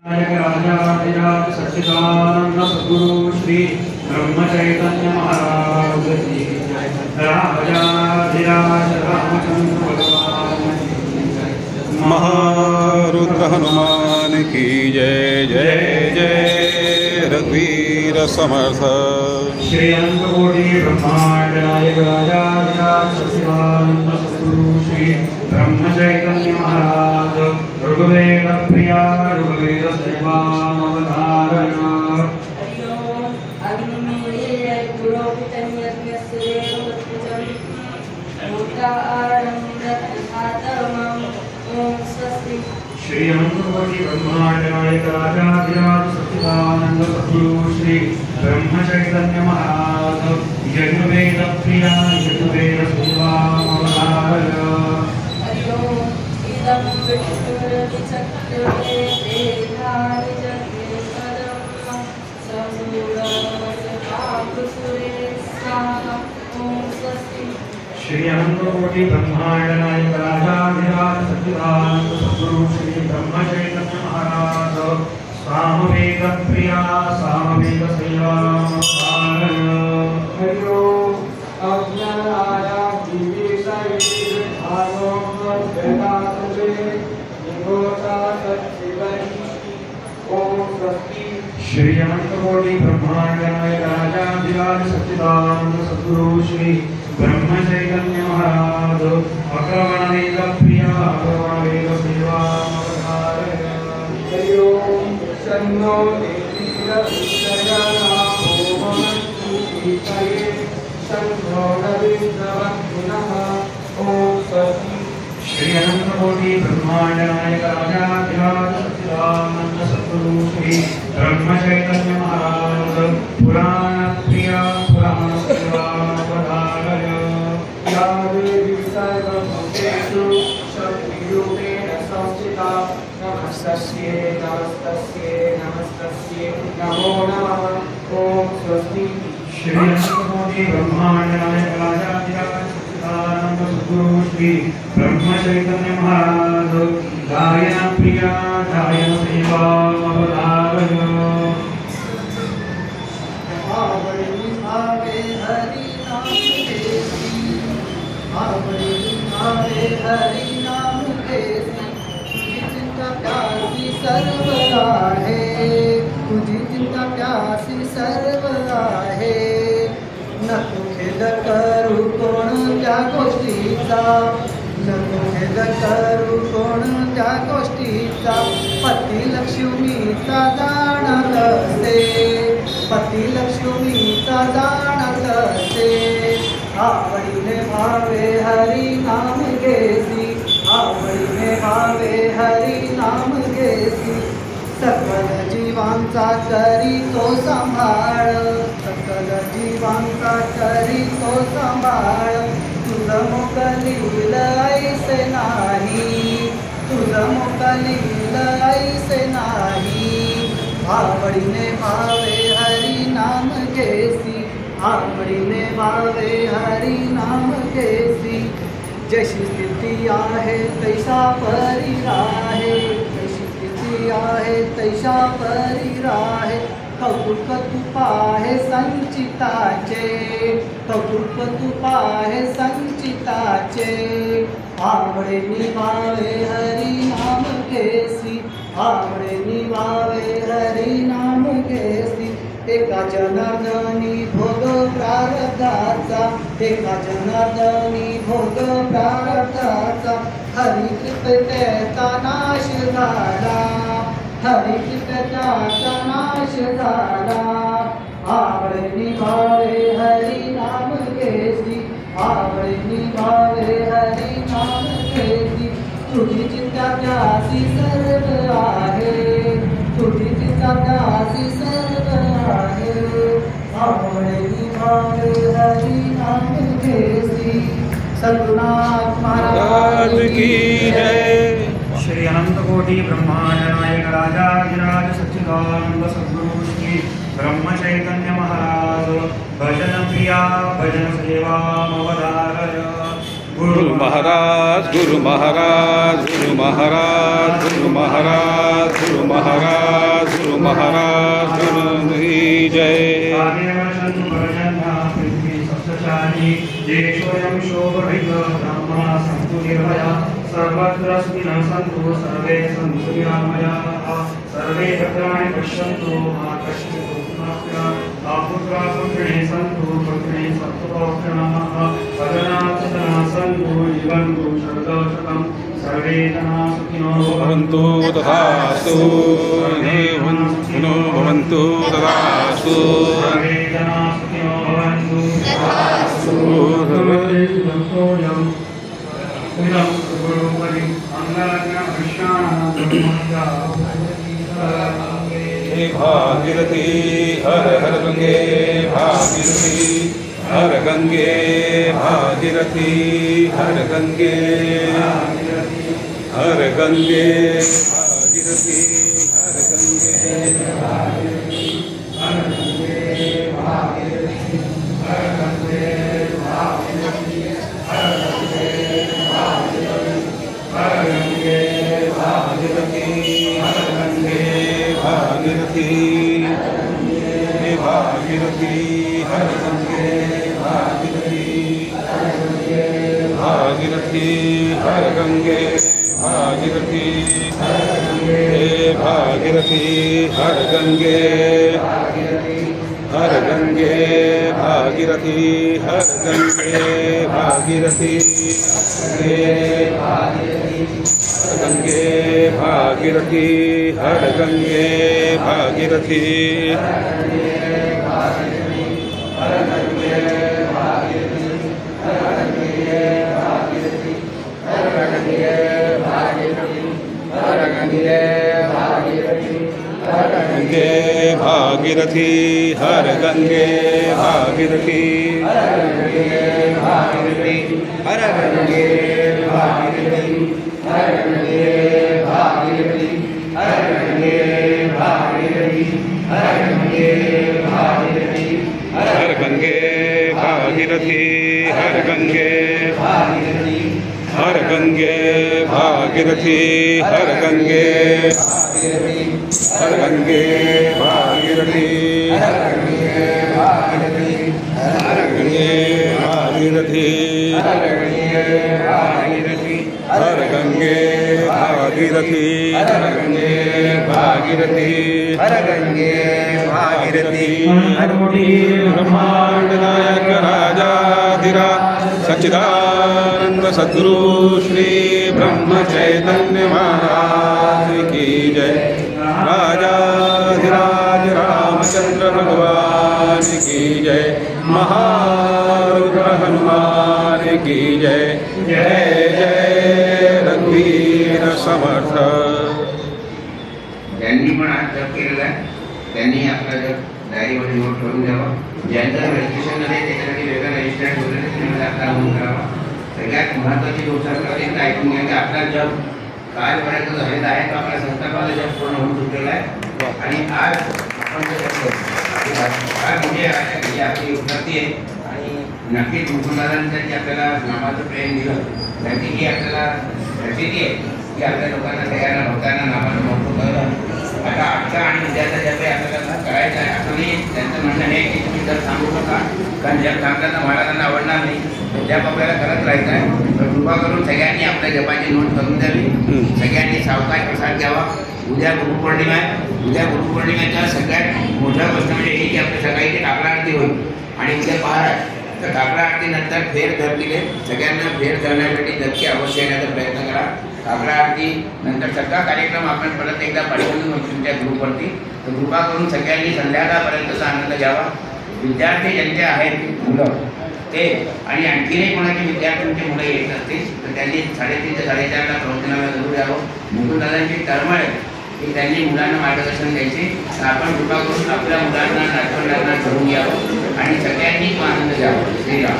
राजाधिराज सच्चिदानंद सद्गुरु श्री ब्रह्म चैतन्य महाराज की जय। राजाधिराज रामचंद्र भगवान की जय। महारुद्र हनुमान की जय। जय जय रघुवीर समर्थ। श्री अनंतकोटि ब्रह्मांड नायक राजाधिराज सच्चिदानंद सद्गुरु श्री ब्रह्म चैतन्य महाराज ऋग्वेद प्रिया ऋग्वेद सेवावतारण। श्री अनंतकोटि ब्रह्मांड नायक राजाधिराज सच्चिदानंद सद्गुरु श्री ब्रह्म चैतन्य महाराज यजुर्वेद प्रिया यजुर्वेद सेवावतारण। श्री अनंतकोटि ब्रह्मांड नायक राजाधिराज सच्चिदानंद सद्गुरु श्री ब्रह्म चैतन्य महाराज सामवेद प्रिया सामवेद सेवावतारण। हरिओ अज्ञानाया विवेशये भावो वेदांते निगोता सच्चिदानंद ओम स्वस्ति। श्री अनंतकोटि ब्रह्मांड नायक राजाधिराज सच्चिदानंद सद्गुरु श्री ब्रह्म चैतन्य महाराज अकर्वण वेद प्रिया अकर्वण वेद सेवावतारण। हरि ओम शन्नो देवीर विषयना ओमस्तु विषये शन्नो रविन्द्रवन्दिनः ओम स्वस्ति। श्री अनंतकोटि ब्रह्मांड नायक राजाधिराज सच्चिदानंद सद्गुरु श्री ब्रह्म चैतन्य महाराज पुराण प्रिया पुराण सेवावतारण। या देवी सर्वभूतेषु शक्तिरूपेण संस्थिता नमस्तस्यै नमस्तस्यै नमस्तस्यै नमो नमः ओम स्वस्ति। श्री अनंतकोटि ब्रह्मांड नायक राजाधिराज सच्चिदानंद सद्गुरु श्री ब्रह्म चैतन्य महाराज गायन प्रिया गायन सेवावतारण। हरि नाम के चिंता प्यासी सर्व आहे तुझी चिंता प्यासी सर्व आहे। न तू खेद करू कोणत्या गोष्टीचा न तू खेद करू कोणत्या गोष्टीचा। पती लक्ष्मीचा जाणत असते पती लक्ष्मीचा जाणत असते। आवडीने भावे हरी नाम घेसी आवडीने भावे हरी नाम घेसी। सकल जीवांचा करी तो सांभाळ सकल जीवांचा करी तो सांभाळ। तुझं मोकलील ऐसे नाही तुझं मोकलील ऐसे नाही। आवडीने भावे हरी नाम घेसी आवडीने भावे हरी नाम घेसी। जशी स्थिती आहे तैसा परी राहे जशी स्थिती आहे तैसा परी राहे। कौतुक तुपा आहे संचिताचे कौतुक तुपा आहे संचिताचे। आवडे निभावे हरी नाम घेसी आवडे निभावे हरी नाम घेसी। एका जनार्दनी भोग प्रारब्धाचा एका जनार्दनी भोग प्रारब्धाचा। हरी कृपेचा नाश झाला हरी कृपेचा नाश झाला। आवडे निभावे हरी नाम घेसी आवडे निभावे हरी नाम घेसी। तुझी चिंता त्यासी सर्व आहे तुझी चिंता त्यासी सर्व आहे। आवडे निभावे हरी नाम घेसी। सद्गुरुनाथ महाराज की जय। श्री अनंतकोटि ब्रह्मांड नायक राजाधिराज सच्चिदानंद सद्गुरु श्री ब्रह्म चैतन्य महाराज भजन प्रिया भजन सेवावतारण। गुरु महाराज गुरु महाराज गुरु महाराज गुरु महाराज गुरु महाराज गुरु महाराज गुरु की जय। सर्वत्र सुखिनः सन्तु सर्वे सन्तु निरामयाः सर्वे भद्राणि पश्यन्तु मा कश्चित् दुःखमाप्नुयात् आपुत्राः पुत्रिणे सन्तु पुत्रिणे सत्त्वपौत्रणाः सदनाः सन्तु जीवन्तु शरदशतं सर्वे जनाः सुखिनो भवन्तु तथास्तु भवन्तु तथास्तु सर्वे जनाः सुखिनो भवन्तु तथास्तु इदं गुरुपरि मंगलाज्ञा भागीरथी हर हर गंगे भागीरथी हर गंगे भागीरथी हर गंगे हर गंगे भागीरथी हर गंगे हर गंगे भागीरथी हर गंगे भागीरथी हर गंगे हर गंगे भागीरथी हर गंगे भागीरथी भागीरथी हर गंगे भागीरथी भागीरथी हर गंगे भागीरथी भागीरथी हर गंगे हर गंगे भागीरथी हर गंगे भागीरथी गंगे भागीरथी हर गंगे भागीरथी हर गंगे भागीरथी हर गंगे भागीरथी हर गंगे भागीरथी हर गंगे भागीरथी हर गंगे भागीरथी हर गंगे भागीरथी हर गंगे भागीरथी हर गंगे भागीरथी हर गंगे भागीरथी हर गंगे भागीरथी हर गंगे भागीरथी हर गंगे भागीरथी हर गंगे भागीरथी हर गंगे भागीरथी हर गंगे हर गंगे भागीरथी हर गंगे भागीरथी हर गंगे भागीरथी हर गंगे भागीरथी हर गंगे भागीरथी हर गंगे भागीरथी हर गंगे भागीरथी हरि ब्रह्मांड नायक राजाधिराज सच्चिदानंद सद्गुरु श्री ब्रह्म चैतन्य महाराज की जय। राजाधिराज रामचंद्र भगवान की जय। महारुद्र हनुमान की जय। जय जय रघुवीर समर्थ। ज्यांनी पण आज जप केलेला आहे त्यांनी आपला जप डायरीमध्ये नोट करून द्यावा. ज्यांचं रजिस्ट्रेशन नाही त्याच्यासाठी वेगळं रजिस्टर्ड वगैरे त्यामध्ये आपला नोंद करावा. सगळ्यात महत्त्वाची गोष्ट आपल्याला ऐकून घ्या की आपला जप कालपर्यंत झालेला आहे तो आपल्या संस्थापाला जप पूर्ण होऊन चुकलेला आहे आणि आज आपण जे जप करतो म्हणजे आपली उपलब्धी आहे आणि नक्कीच मुकुंदारांचं जे आपल्याला नामाचं प्रेम दिलं त्याची ही आपल्याला प्रसिद्धी आहे की आपल्या लोकांना सगळ्यांना भक्तांना नामाचं महत्त्व कळलं. आता आजचा आणि उद्याचा जप आहे आपल्याला करायचं आहे असं नाही. त्यांचं म्हणणं आहे की तुम्ही जप सांगू नका कारण जप सांगताना महाराजांना आवडणार नाही. जप आपल्याला करत राहायचं आहे. तर कृपा करून सगळ्यांनी आपल्या जपाची नोंद करून द्यावी. सगळ्यांनी सावकाश प्रसाद घ्यावा. उद्या गुरुपौर्णिमा आहे. उद्या गुरुपौर्णिमेचा सगळ्यात मोठा गोष्ट म्हणजे ही की आपल्या सकाळी ते काकडा आरती होईल आणि उद्या पहार आहे. तर काकडा आरतीनंतर फेर धरलेले सगळ्यांना फेर धरण्यासाठी नक्की अवश्य येण्याचा प्रयत्न करा. काकडा आरती नंतर सगळा कार्यक्रम आपण परत एकदा पाठवून तुमच्या ग्रुपवरती. तर कृपा करून सगळ्यांनी संध्याकाळपर्यंतचा आनंद घ्यावा. विद्यार्थी ज्यांचे आहेत मुलं ते आणि आणखीनही कोणाचे विद्यार्थ्यांची मुलं येत असतील तर त्यांनी 3:30 ते 4:30ला प्रवचनाला जरूर यावं. मुकुंदादांची तळमळ आहे की त्यांनी मुलांना मार्गदर्शन द्यायचे. तर आपण कृपा करून आपल्या मुलांना नातवंडांना ठरवून घ्यावं आणि सगळ्यांनी तो आनंद घ्यावा. श्रीराम.